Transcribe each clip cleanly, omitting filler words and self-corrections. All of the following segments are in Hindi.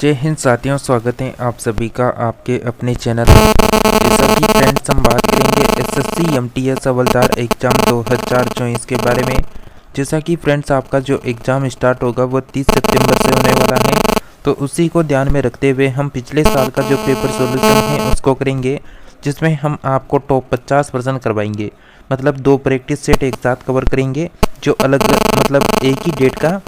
जय हिंद साथियों, स्वागत है आप सभी का आपके अपने चैनल में। जैसा कि फ्रेंड्स हम बात करेंगे एसएससी एमटीएस हवलदार एग्ज़ाम 2024 के बारे में। जैसा कि फ्रेंड्स आपका जो एग्ज़ाम स्टार्ट होगा वो 30 सितंबर से होने वाला है, तो उसी को ध्यान में रखते हुए हम पिछले साल का जो पेपर सोल्यूशन है उसको करेंगे, जिसमें हम आपको टॉप 50% करवाएंगे। मतलब 2 प्रैक्टिस सेट एक साथ कवर करेंगे, जो अलग मतलब एक ही डेट का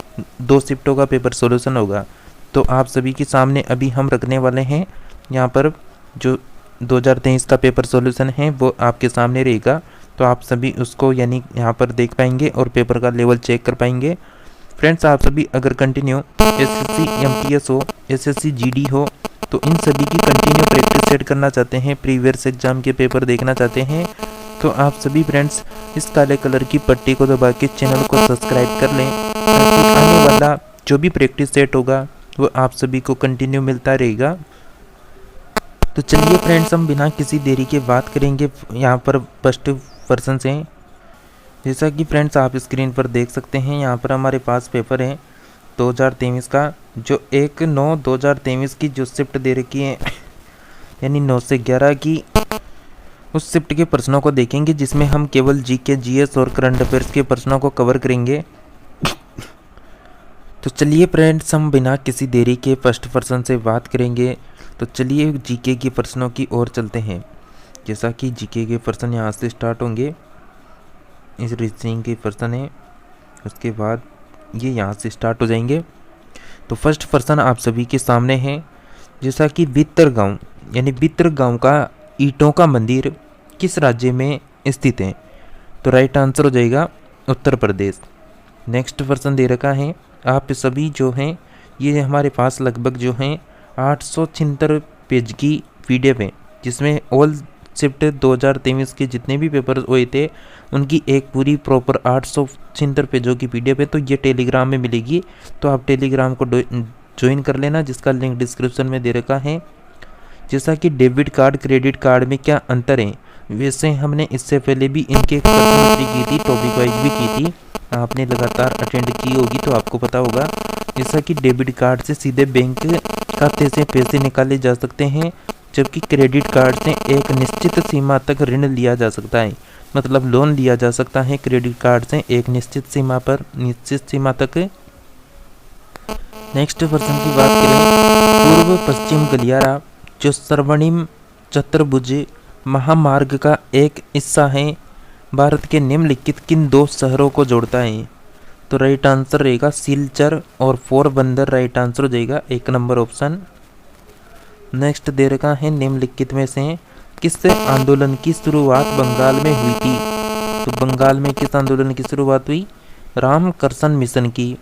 2 शिफ्टों का पेपर सोल्यूशन होगा। तो आप सभी के सामने अभी हम रखने वाले हैं यहाँ पर जो 2023 का पेपर सॉल्यूशन है वो आपके सामने रहेगा। तो आप सभी उसको यानी यहाँ पर देख पाएंगे और पेपर का लेवल चेक कर पाएंगे। फ्रेंड्स, आप सभी अगर कंटिन्यू एसएससी एमटीएस हो, एसएससी जीडी हो, तो इन सभी की कंटिन्यू प्रैक्टिस सेट करना चाहते हैं, प्रीवियस एग्जाम के पेपर देखना चाहते हैं, तो आप सभी फ्रेंड्स इस काले कलर की पट्टी को दबा के चैनल को सब्सक्राइब कर लें, ताकि आने वाला जो भी प्रैक्टिस सेट होगा वो आप सभी को कंटिन्यू मिलता रहेगा। तो चलिए फ्रेंड्स, हम बिना किसी देरी के बात करेंगे यहाँ पर फर्स्ट पर्सन से। जैसा कि फ्रेंड्स आप स्क्रीन पर देख सकते हैं, यहाँ पर हमारे पास पेपर है 2023 का, जो 1/9/2023 की जो शिफ्ट दे रखी है यानी 9 से 11 की, उस शिफ्ट के प्रश्नों को देखेंगे, जिसमें हम केवल जीके, जीएस और करंट अफेयर्स के प्रश्नों को कवर करेंगे। तो चलिए फ्रेंड्स, हम बिना किसी देरी के फर्स्ट पर्सन से बात करेंगे। तो चलिए जीके के प्रश्नों की ओर चलते हैं। जैसा कि जीके के प्रश्न यहाँ से स्टार्ट होंगे, इस रीजनिंग के प्रश्न है, उसके बाद ये यहाँ से स्टार्ट हो जाएंगे। तो फर्स्ट पर्सन आप सभी के सामने है, जैसा कि बित्तर यानी बित्तर गाँव का ईंटों का मंदिर किस राज्य में स्थित है? तो राइट आंसर हो जाएगा उत्तर प्रदेश। नेक्स्ट पर्सन दे रखा है, आप सभी जो हैं ये हमारे पास लगभग जो हैं 876 पेज की पीडीएफ है, जिसमें ऑल शिफ्ट 2023 के जितने भी पेपर हुए थे उनकी एक पूरी प्रॉपर 876 पेजों की पीडीएफ है। तो ये टेलीग्राम में मिलेगी, तो आप टेलीग्राम को ज्वाइन कर लेना, जिसका लिंक डिस्क्रिप्शन में दे रखा है। जैसा कि डेबिट कार्ड क्रेडिट कार्ड में क्या अंतर है, वैसे हमने इससे पहले भी इनके प्रश्नोत्तरी की थी, टॉपिक वाइज भी की थी, आपने लगातार अटेंड की होगी तो आपको पता होगा। जैसा कि डेबिट कार्ड से सीधे बैंक खाते से पैसे निकाले जा सकते हैं, जबकि क्रेडिट कार्ड से एक निश्चित सीमा तक ऋण लिया जा सकता है, मतलब लोन लिया जा सकता है क्रेडिट कार्ड से एक निश्चित सीमा तक। नेक्स्ट पर्सन की बात करें, पूर्व पश्चिम गलियारा जो स्वर्णिम चतुर्भुज महामार्ग का एक हिस्सा है, भारत के निम्नलिखित किन 2 शहरों को जोड़ता है? तो राइट आंसर रहेगा सिलचर और पोरबंदर, राइट आंसर हो जाएगा 1 नंबर ऑप्शन। नेक्स्ट दे रखा है, निम्नलिखित में से किस आंदोलन की शुरुआत बंगाल में हुई थी? तो बंगाल में किस आंदोलन की शुरुआत हुई? रामकृष्ण मिशन की।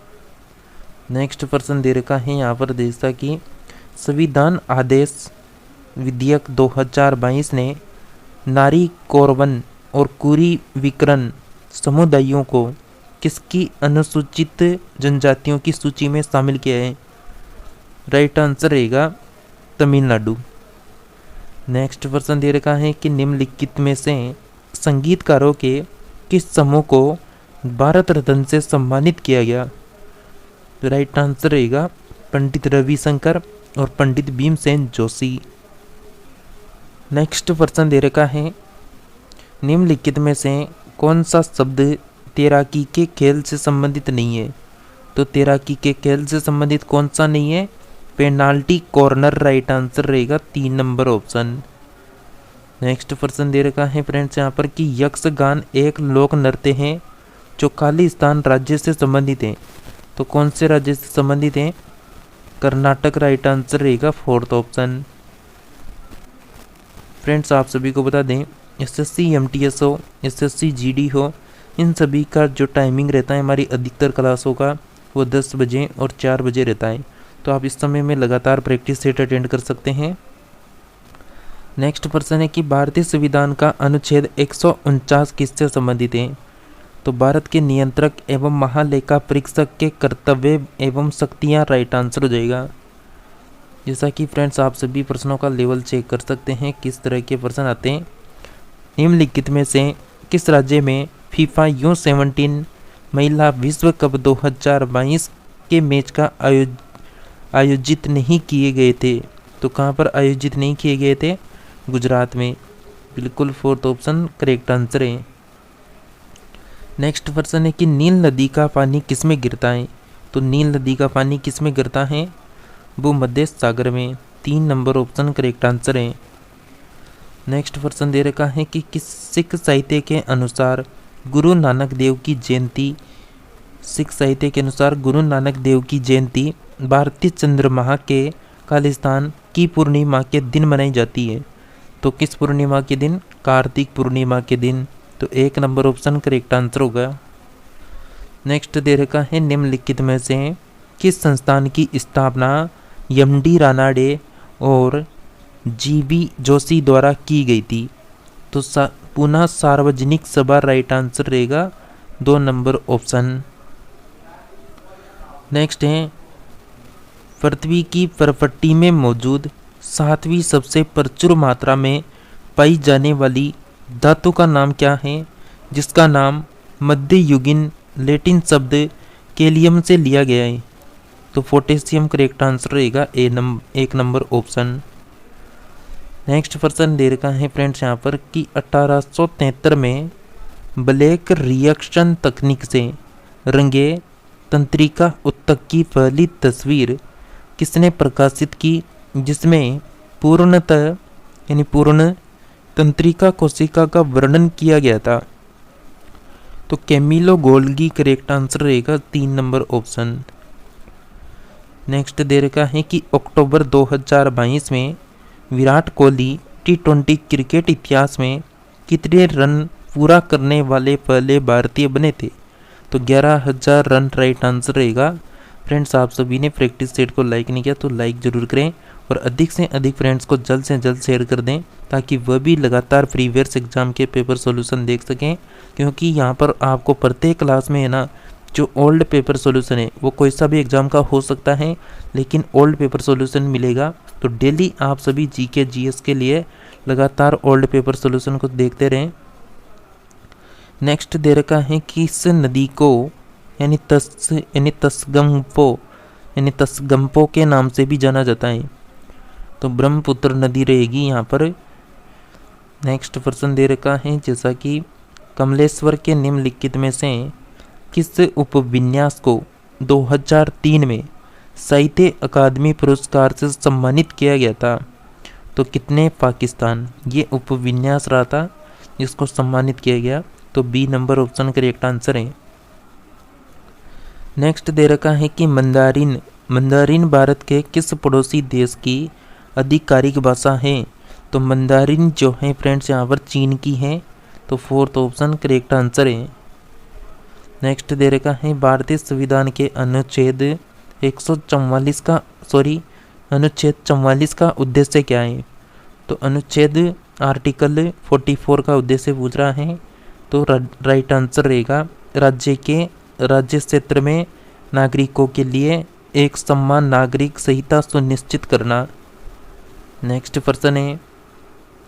नेक्स्ट पर्सन दे रखा है यहाँ पर, जैसा कि संविधान आदेश विधेयक 2022 ने नारी कौरवन और कुरी विकर्ण समुदायों को किसकी अनुसूचित जनजातियों की सूची में शामिल किया है? राइट आंसर रहेगा तमिलनाडु। नेक्स्ट पर्सन दे रखा है कि निम्नलिखित में से संगीतकारों के किस समूह को भारत रत्न से सम्मानित किया गया? राइट आंसर रहेगा पंडित रविशंकर और पंडित भीमसेन जोशी। नेक्स्ट पर्सन दे रखा है, निम्नलिखित में से कौन सा शब्द तैराकी के खेल से संबंधित नहीं है? तो तैराकी के खेल से संबंधित कौन सा नहीं है? पेनाल्टी कॉर्नर, राइट आंसर रहेगा 3 नंबर ऑप्शन। नेक्स्ट पर्सन दे रखा है फ्रेंड्स यहाँ पर कि यक्षगान एक लोक नृत्य है जो खालिस्तान राज्य से संबंधित है, तो कौन से राज्य से संबंधित है? कर्नाटक, राइट आंसर रहेगा 4th ऑप्शन। फ्रेंड्स, आप सभी को बता दें, एसएससी एमटीएस हो, एसएससी जीडी हो, इन सभी का जो टाइमिंग रहता है हमारी अधिकतर क्लासों का वो 10 बजे और 4 बजे रहता है, तो आप इस समय में लगातार प्रैक्टिस सेट अटेंड कर सकते हैं। नेक्स्ट पर्सन है कि भारतीय संविधान का अनुच्छेद 149 किससे संबंधित है? तो भारत के नियंत्रक एवं महालेखा परीक्षक के कर्तव्य एवं शक्तियाँ, राइट आंसर हो जाएगा। जैसा कि फ्रेंड्स आप सभी प्रश्नों का लेवल चेक कर सकते हैं किस तरह के प्रश्न आते हैं। निम्नलिखित में से किस राज्य में फीफा U17 महिला विश्व कप 2022 के मैच का आयोजित नहीं किए गए थे। तो कहाँ पर आयोजित नहीं किए गए थे? गुजरात में। बिल्कुल फोर्थ ऑप्शन करेक्ट आंसर है। नेक्स्ट प्रश्न है कि नील नदी का पानी किस में गिरता है? तो नील नदी का पानी किस में गिरता है? भूमध्य सागर में। 3 नंबर ऑप्शन करेक्ट आंसर है। नेक्स्ट प्रश्न दे रखा है कि किस सिख साहित्य के अनुसार गुरु नानक देव की जयंती, सिख साहित्य के अनुसार गुरु नानक देव की जयंती भारतीय चंद्रमाह के खालिस्तान की पूर्णिमा के दिन मनाई जाती है। तो किस पूर्णिमा के दिन? कार्तिक पूर्णिमा के दिन। तो 1 नंबर ऑप्शन करेक्ट आंसर होगा। नेक्स्ट दे रखा है निम्नलिखित में से किस संस्थान की स्थापना एम.डी. रानाडे और जी.बी. जोशी द्वारा की गई थी? तो पुनः सार्वजनिक सभा राइट आंसर रहेगा, 2 नंबर ऑप्शन। नेक्स्ट है पृथ्वी की परपट्टी में मौजूद 7वीं सबसे प्रचुर मात्रा में पाई जाने वाली धातु का नाम क्या है, जिसका नाम मध्ययुगीन लैटिन शब्द कैलियम से लिया गया है? तो पोटेशियम करेक्ट आंसर रहेगा, 1 नंबर ऑप्शन। नेक्स्ट प्रश्न दे रखा है फ्रेंड्स यहाँ पर कि 1873 में ब्लैक रिएक्शन तकनीक से रंगे तंत्रिका उत्तक की पहली तस्वीर किसने प्रकाशित की, जिसमें पूर्णतः यानी पूर्ण तंत्रिका कोशिका का वर्णन किया गया था? तो कैमिलो गोल्गी करेक्ट आंसर रहेगा, 3 नंबर ऑप्शन। नेक्स्ट दे रखा है कि अक्टूबर 2022 में विराट कोहली T20 क्रिकेट इतिहास में कितने रन पूरा करने वाले पहले भारतीय बने थे? तो 11,000 रन राइट आंसर रहेगा। फ्रेंड्स आप सभी ने प्रैक्टिस सेट को लाइक नहीं किया तो लाइक जरूर करें और अधिक से अधिक फ्रेंड्स को जल्द से जल्द शेयर कर दें ताकि वह भी लगातार प्रीवियस एग्जाम के पेपर सॉल्यूशन देख सकें, क्योंकि यहाँ पर आपको प्रत्येक क्लास में है ना जो ओल्ड पेपर सॉल्यूशन है वो कोई सा भी एग्जाम का हो सकता है लेकिन ओल्ड पेपर सॉल्यूशन मिलेगा। तो डेली आप सभी जीके जीएस के लिए लगातार ओल्ड पेपर सॉल्यूशन को देखते रहें। नेक्स्ट दे रखा है कि इस नदी को यानी तसगंपो के नाम से भी जाना जाता है? तो ब्रह्मपुत्र नदी रहेगी यहाँ पर। नेक्स्ट प्रश्न दे रखा है जैसा कि कमलेश्वर के निम्नलिखित में से किस उपविन्यास को 2003 में साहित्य अकादमी पुरस्कार से सम्मानित किया गया था? तो कितने पाकिस्तान ये उपविन्यास रहा था जिसको सम्मानित किया गया? तो B number option correct answer है। नेक्स्ट दे रखा है कि मंदारिन भारत के किस पड़ोसी देश की आधिकारिक भाषा है? तो मंदारिन जो है फ्रेंड्स यहाँ पर चीन की है। तो 4th ऑप्शन करेक्ट आंसर है। नेक्स्ट दे रखा है भारतीय संविधान के अनुच्छेद 44 का उद्देश्य क्या है? तो अनुच्छेद आर्टिकल 44 का उद्देश्य पूछ रहा है। तो राइट आंसर रहेगा राज्य क्षेत्र में नागरिकों के लिए एक समान नागरिक संहिता सुनिश्चित करना। नेक्स्ट प्रश्न है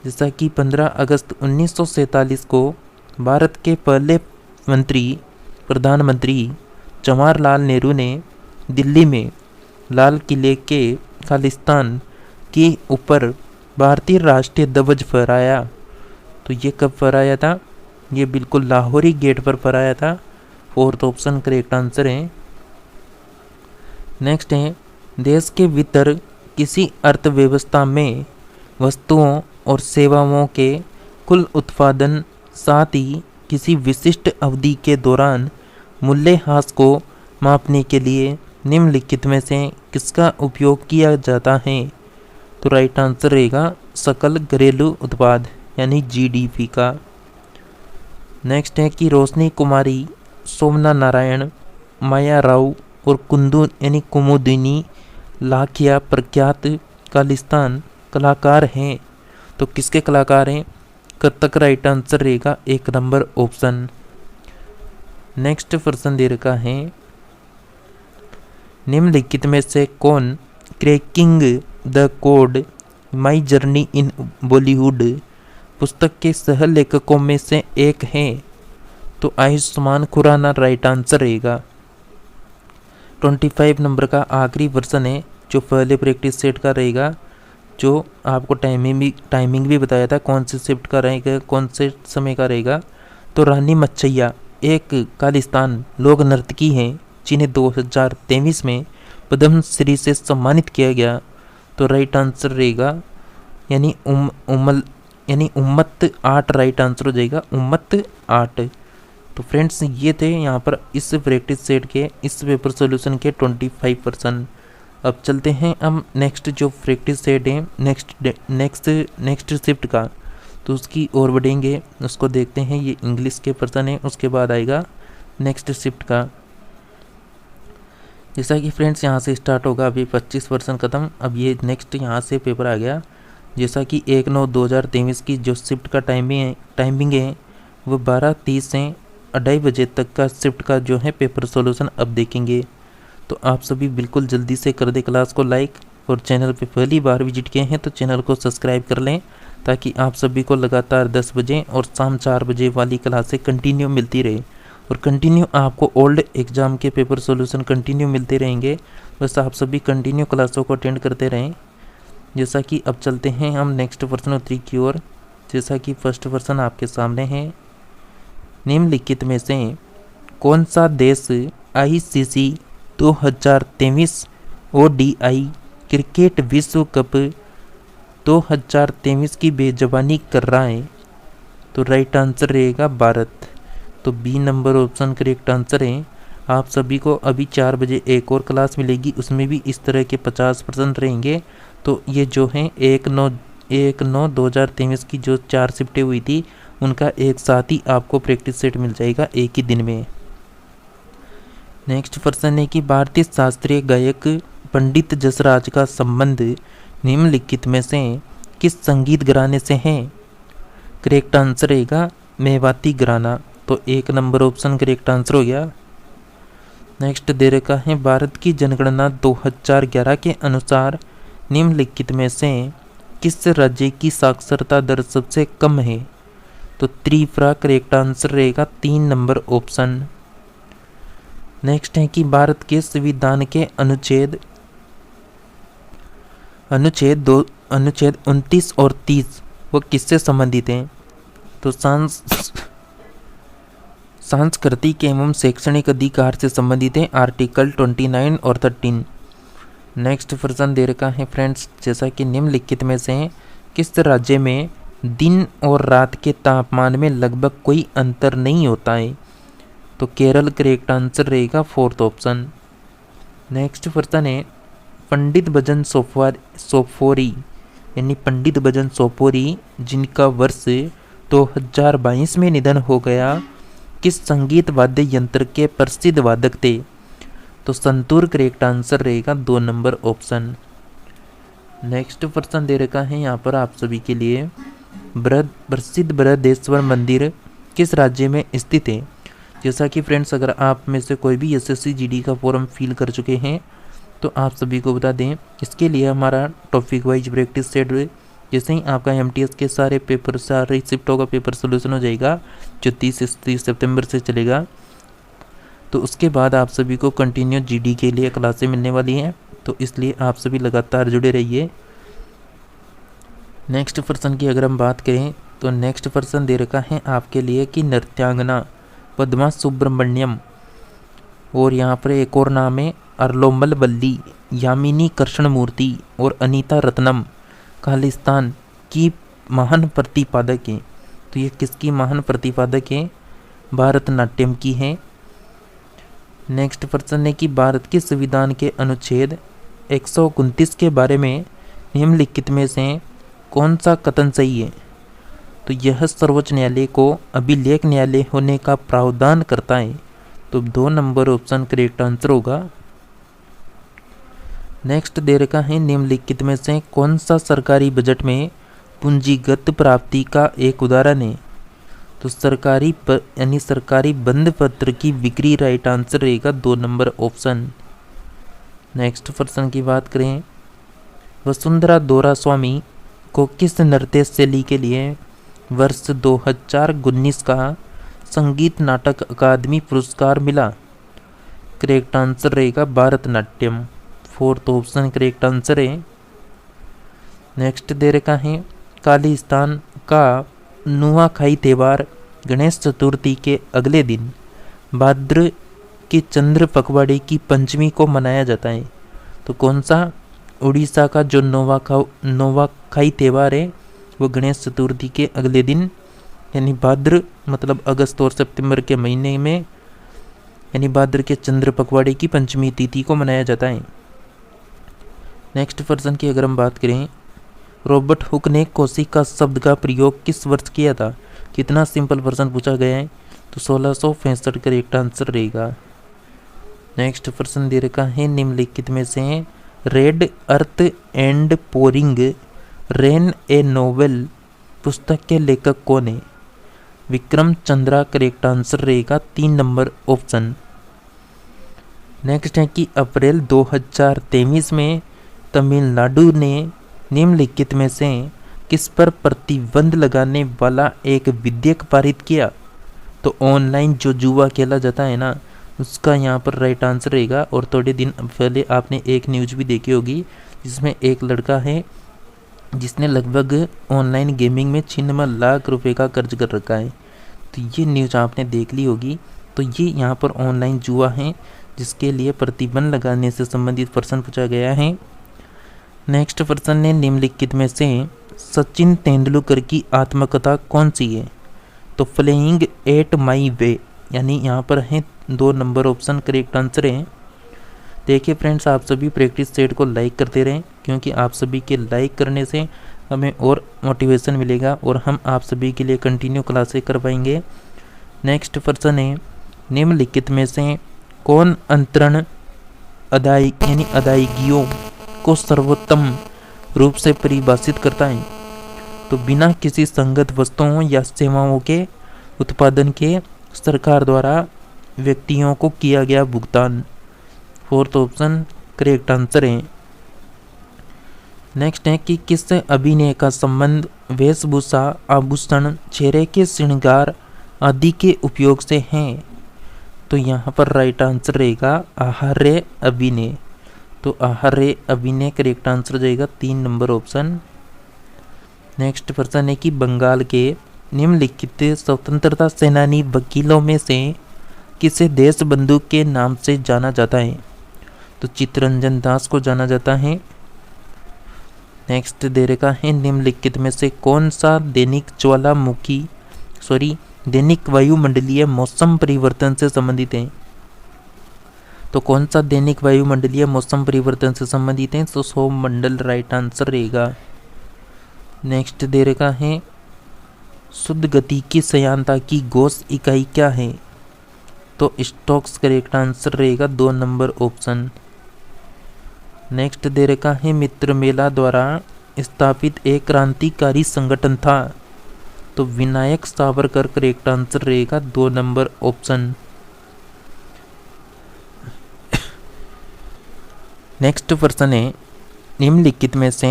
जैसा कि 15 अगस्त 1947 को भारत के पहले प्रधानमंत्री जवाहरलाल नेहरू ने दिल्ली में लाल किले के खालिस्तान के ऊपर भारतीय राष्ट्रीय ध्वज फहराया। तो ये कब फहराया था? ये बिल्कुल लाहौरी गेट पर फहराया था। 4th ऑप्शन करेक्ट आंसर है। नेक्स्ट है देश के भीतर किसी अर्थव्यवस्था में वस्तुओं और सेवाओं के कुल उत्पादन साथ ही किसी विशिष्ट अवधि के दौरान मूल्यह्रास को मापने के लिए निम्नलिखित में से किसका उपयोग किया जाता है? तो राइट आंसर रहेगा सकल घरेलू उत्पाद यानी जीडीपी का। नेक्स्ट है कि रोशनी कुमारी, सोमना नारायण, माया राव और कुमुदिनी लाखिया प्रख्यात खालिस्तान कलाकार हैं। तो किसके कलाकार हैं? कथक राइट आंसर रहेगा 1 नंबर ऑप्शन। नेक्स्ट प्रश्न दे रखा है निम्नलिखित में से कौन cracking the code my journey in Bollywood पुस्तक के सह लेखकों में से एक है? तो आयुष्मान खुराना राइट आंसर रहेगा। 25 नंबर का आखिरी प्रश्न है जो पहले प्रैक्टिस सेट का रहेगा, जो आपको टाइमिंग भी बताया था कौन से शिफ्ट का रहेगा, कौन से समय का रहेगा। तो रानी मच्छैया एक खालिस्तान लोक नर्तकी हैं जिन्हें 2023 में पद्मश्री से सम्मानित किया गया। तो राइट आंसर रहेगा यानी उम्मत 8 राइट आंसर हो जाएगा, उम्मत 8। तो फ्रेंड्स ये थे यहाँ पर इस प्रैक्टिस सेट के इस पेपर सॉल्यूशन के 25%। अब चलते हैं हम नेक्स्ट जो प्रैक्टिस सेट है नेक्स्ट शिफ्ट का, तो उसकी ओर बढ़ेंगे, उसको देखते हैं। ये इंग्लिश के पर्सन है, उसके बाद आएगा नेक्स्ट शिफ्ट का। जैसा कि फ्रेंड्स यहाँ से स्टार्ट होगा, अभी 25% ख़त्म। अब ये नेक्स्ट यहाँ से पेपर आ गया। जैसा कि 1/9/2023 की जो शिफ्ट का टाइमिंग है वो 12:30 से 2:30 बजे तक का शिफ्ट का जो है पेपर सॉल्यूशन अब देखेंगे। तो आप सभी बिल्कुल जल्दी से कर दे क्लास को लाइक, और चैनल पे पहली बार विजिट किए हैं तो चैनल को सब्सक्राइब कर लें, ताकि आप सभी को लगातार 10 बजे और शाम 4 बजे वाली क्लासें कंटिन्यू मिलती रहे, और कंटिन्यू आपको ओल्ड एग्ज़ाम के पेपर सॉल्यूशन कंटिन्यू मिलते रहेंगे। बस आप सभी कंटिन्यू क्लासों को अटेंड करते रहें। जैसा कि अब चलते हैं हम नेक्स्ट प्रश्नोत्तरी की ओर। जैसा कि फर्स्ट प्रश्न आपके सामने है, निम्नलिखित में से कौन सा देश ICC 2023 ODI क्रिकेट विश्व कप 2023 की मेजबानी कर रहा है? तो राइट आंसर रहेगा भारत। तो B number option correct answer है। आप सभी को अभी 4 बजे एक और क्लास मिलेगी, उसमें भी इस तरह के 50% रहेंगे। तो ये जो है 1/9/2023 की जो 4 शिफ्टें हुई थी उनका एक साथ ही आपको प्रैक्टिस सेट मिल जाएगा एक ही दिन में। नेक्स्ट प्रश्न है कि भारतीय शास्त्रीय गायक पंडित जसराज का संबंध निम्नलिखित में से किस संगीत घराने से है? करेक्ट आंसर रहेगा मेवाती घराना। तो 1 नंबर ऑप्शन करेक्ट आंसर हो गया। नेक्स्ट दे रखा है, भारत की जनगणना 2011 के अनुसार निम्नलिखित में से किस राज्य की साक्षरता दर सबसे कम है? तो त्रिपुरा करेक्ट आंसर रहेगा 3 नंबर ऑप्शन। नेक्स्ट है कि भारत के संविधान के अनुच्छेद 29 और 30 वो किससे संबंधित हैं? तो सांस्कृतिक एवं शैक्षणिक अधिकार से संबंधित है, आर्टिकल 29 और 13। नेक्स्ट प्रश्न दे रखा है फ्रेंड्स, जैसा कि निम्नलिखित में से किस राज्य में दिन और रात के तापमान में लगभग कोई अंतर नहीं होता है? तो केरल करेक्ट आंसर रहेगा 4th ऑप्शन। नेक्स्ट प्रश्न है, पंडित भजन सोपोरी यानी पंडित भजन सोपोरी जिनका वर्ष 2022 में निधन हो गया, किस संगीत वाद्य यंत्र के प्रसिद्ध वादक थे? तो संतूर करेक्ट आंसर रहेगा 2 नंबर ऑप्शन। नेक्स्ट प्रश्न दे रखा है यहाँ पर आप सभी के लिए, प्रसिद्ध बृहदेश्वर मंदिर किस राज्य में स्थित है? जैसा कि फ्रेंड्स अगर आप में से कोई भी SSC GD का फॉर्म फिल कर चुके हैं तो आप सभी को बता दें, इसके लिए हमारा टॉपिक वाइज प्रैक्टिस सेट जैसे ही आपका MTS के सारे शिफ्टों का पेपर सोल्यूशन हो जाएगा जो 30 सितंबर से चलेगा, तो उसके बाद आप सभी को कंटिन्यू GD के लिए क्लासें मिलने वाली हैं। तो इसलिए आप सभी लगातार जुड़े रहिए। नेक्स्ट प्रश्न की अगर हम बात करें तो नेक्स्ट प्रश्न दे रखा है आपके लिए कि नृत्यांगना पद्मा सुब्रमण्यम, और यहाँ पर एक और नाम है अरलोमल वल्ली, यामिनी कृष्णमूर्ति और अनीता रत्नम खालिस्तान की महान प्रतिपादक हैं। तो ये किसकी महान प्रतिपादक हैं? भारतनाट्यम की हैं। नेक्स्ट प्रश्न है कि भारत के संविधान के अनुच्छेद 129 के बारे में निम्नलिखित में से कौन सा कथन सही है? तो यह सर्वोच्च न्यायालय को अभिलेख न्यायालय होने का प्रावधान करता है। तो 2 नंबर ऑप्शन करेक्ट आंसर होगा। नेक्स्ट दे रखा है, निम्नलिखित में से कौन सा सरकारी बजट में पूंजीगत प्राप्ति का एक उदाहरण है? तो सरकारी बंद पत्र की बिक्री राइट आंसर रहेगा 2 नंबर ऑप्शन। नेक्स्ट प्रश्न की बात करें, वसुंधरा दोरास्वामी को किस नृत्य शैली के लिए वर्ष 2019 का संगीत नाटक अकादमी पुरस्कार मिला? करेक्ट आंसर रहेगा Bharatanatyam. Fourth option correct answer है। नेक्स्ट दे रखा है खालिस्तान का नुआखाई त्यौहार गणेश चतुर्थी के अगले दिन भाद्र के चंद्र पखवाड़े की पंचमी को मनाया जाता है। तो कौन सा उड़ीसा का जो नोवाखाई त्यौहार है वो गणेश चतुर्थी के अगले दिन यानी भाद्र मतलब अगस्त और सितंबर के महीने में यानी भाद्र के चंद्र पखवाड़े की पंचमी तिथि को मनाया जाता है। नेक्स्ट पर्सन की अगर हम बात करें, रॉबर्ट हुक ने कोशिका शब्द का प्रयोग किस वर्ष किया था? कितना सिंपल पर्सन पूछा गया है, तो 1665 करेक्ट आंसर रहेगा। नेक्स्ट पर्सन दे रखा है निम्नलिखित में से red earth and pouring rain A novel पुस्तक के लेखक कौन है? विक्रम चंद्रा करेक्ट आंसर रहेगा 3 नंबर ऑप्शन। नेक्स्ट है कि अप्रैल 2023 में तमिलनाडु ने निम्नलिखित में से किस पर प्रतिबंध लगाने वाला एक विधेयक पारित किया? तो ऑनलाइन जो जुआ खेला जाता है ना उसका यहाँ पर राइट आंसर रहेगा। और थोड़े दिन पहले आपने एक न्यूज़ भी देखी होगी जिसमें एक लड़का है जिसने लगभग ऑनलाइन गेमिंग में 96 लाख रुपए का कर्ज कर रखा है। तो ये न्यूज़ आपने देख ली होगी। तो ये यहाँ पर ऑनलाइन जुआ है जिसके लिए प्रतिबंध लगाने से संबंधित प्रश्न पूछा गया है। नेक्स्ट पर्सन ने निम्नलिखित में से सचिन तेंदुलकर की आत्मकथा कौन सी है? तो प्लेइंग एट माई वे यानी यहाँ पर है 2 नंबर ऑप्शन करेक्ट आंसर है। देखिए फ्रेंड्स, आप सभी प्रैक्टिस सेट को लाइक करते रहें क्योंकि आप सभी के लाइक करने से हमें और मोटिवेशन मिलेगा और हम आप सभी के लिए कंटिन्यू क्लासेस कर पाएंगे। नेक्स्ट पर्सन है निम्नलिखित में से कौन अंतरण अदायगियों को सर्वोत्तम रूप से परिभाषित करता है? तो बिना किसी संगत वस्तुओं या सेवाओं के उत्पादन के सरकार द्वारा व्यक्तियों को किया गया भुगतान। फोर्थ ऑप्शन करेक्ट आंसर है। नेक्स्ट है कि किस अभिनय का संबंध वेशभूषा आभूषण चेहरे के श्रृंगार आदि के उपयोग से है? तो यहाँ पर राइट आंसर रहेगा आहार्य अभिनय। तो आहार्य अभिनय करेक्ट आंसर जाएगा 3 नंबर ऑप्शन। नेक्स्ट पर्सन है कि बंगाल के निम्नलिखित स्वतंत्रता सेनानी वकीलों में से किसे देशबंधु के नाम से जाना जाता है? तो चित्तरंजन दास को जाना जाता है। नेक्स्ट दे रखा है निम्नलिखित में से कौन सा दैनिक वायुमंडलीय मौसम परिवर्तन से संबंधित है? तो कौन सा दैनिक वायुमंडलीय मौसम परिवर्तन से संबंधित है? तो सौरमंडल राइट आंसर रहेगा। नेक्स्ट दे रखा है शुद्ध गति की श्यानता की गॉस इकाई क्या है? तो स्टोक्स करेक्ट आंसर रहेगा 2 नंबर ऑप्शन। नेक्स्ट दे रखा है मित्र मेला द्वारा स्थापित एक क्रांतिकारी संगठन था। तो विनायक सावरकर करेक्ट आंसर रहेगा 2 नंबर ऑप्शन। नेक्स्ट पर्सन है निम्नलिखित में से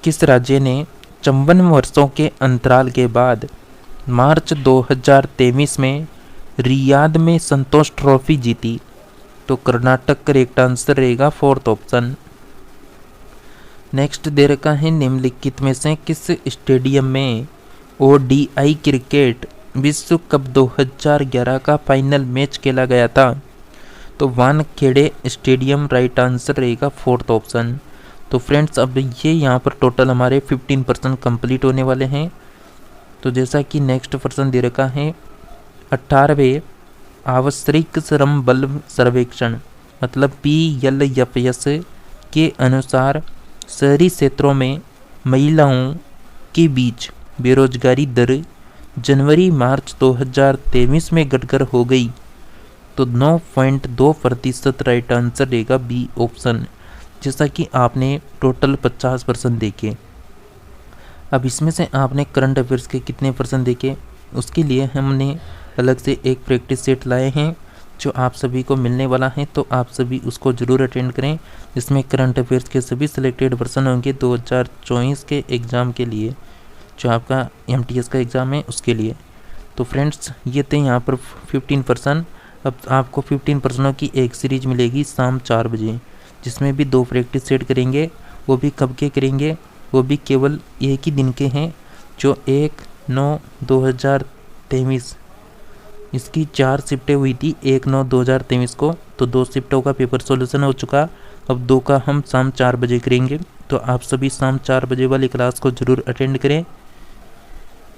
किस राज्य ने 54 वर्षों के अंतराल के बाद मार्च 2023 में रियाद में संतोष ट्रॉफी जीती? तो कर्नाटक करेक्ट आंसर रहेगा 4th ऑप्शन। नेक्स्ट दे रखा है निम्नलिखित में से किस स्टेडियम में ओडीआई क्रिकेट विश्व कप 2011 का फाइनल मैच खेला गया था? तो वानखेड़े स्टेडियम राइट आंसर रहेगा 4th ऑप्शन। तो फ्रेंड्स, अब ये यहाँ पर टोटल हमारे 15% कंप्लीट होने वाले हैं। तो जैसा कि नेक्स्ट पर्सन दे रखा है 18वें आवश्यक श्रम बल सर्वेक्षण मतलब PLFS के अनुसार शहरी क्षेत्रों में महिलाओं के बीच बेरोजगारी दर जनवरी मार्च 2023 में घटकर हो गई। तो 9.2% राइट आंसर रहेगा बी ऑप्शन। जैसा कि आपने टोटल 50% देखे, अब इसमें से आपने करंट अफेयर्स के कितने परसेंट देखे उसके लिए हमने अलग से एक प्रैक्टिस सेट लाए हैं जो आप सभी को मिलने वाला है। तो आप सभी उसको ज़रूर अटेंड करें, जिसमें करंट अफेयर्स के सभी सिलेक्टेड पर्सन होंगे 2024 के एग्ज़ाम के लिए, जो आपका MTS का एग्ज़ाम है उसके लिए। तो फ्रेंड्स, ये थे यहाँ पर 15%। अब आपको 15% की एक सीरीज मिलेगी शाम 4 बजे। जिसमें भी 2 प्रैक्टिस सेट करेंगे। वो भी कब के करेंगे, वो भी केवल एक ही दिन के हैं, जो 1/9/2023 इसकी 4 शिफ्टें हुई थी 1/9/2023 को। तो 2 शिफ्टों का पेपर सॉल्यूशन हो चुका। अब 2 का हम शाम 4 बजे करेंगे। तो आप सभी शाम 4 बजे वाली क्लास को ज़रूर अटेंड करें।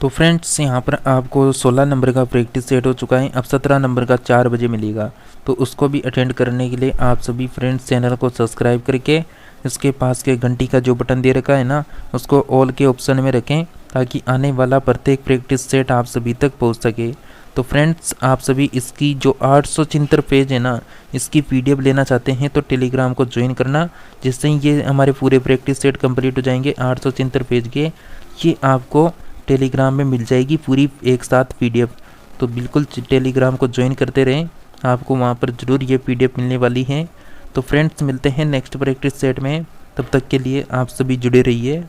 तो फ्रेंड्स यहाँ पर आपको 16 नंबर का प्रैक्टिस सेट हो चुका है। अब 17 नंबर का 4 बजे मिलेगा। तो उसको भी अटेंड करने के लिए आप सभी फ्रेंड्स चैनल को सब्सक्राइब करके इसके पास के घंटी का जो बटन दे रखा है ना, उसको ऑल के ऑप्शन में रखें, ताकि आने वाला प्रत्येक प्रैक्टिस सेट आप सभी तक पहुँच सके। तो फ्रेंड्स आप सभी इसकी जो 876 पेज है ना, इसकी PDF लेना चाहते हैं तो टेलीग्राम को ज्वाइन करना, जिससे ये हमारे पूरे प्रैक्टिस सेट कंप्लीट हो जाएंगे 876 पेज के। ये आपको टेलीग्राम में मिल जाएगी पूरी एक साथ PDF। तो बिल्कुल टेलीग्राम को ज्वाइन करते रहें, आपको वहाँ पर ज़रूर ये PDF मिलने वाली है। तो फ्रेंड्स मिलते हैं नेक्स्ट प्रैक्टिस सेट में, तब तक के लिए आप सभी जुड़े रहिए।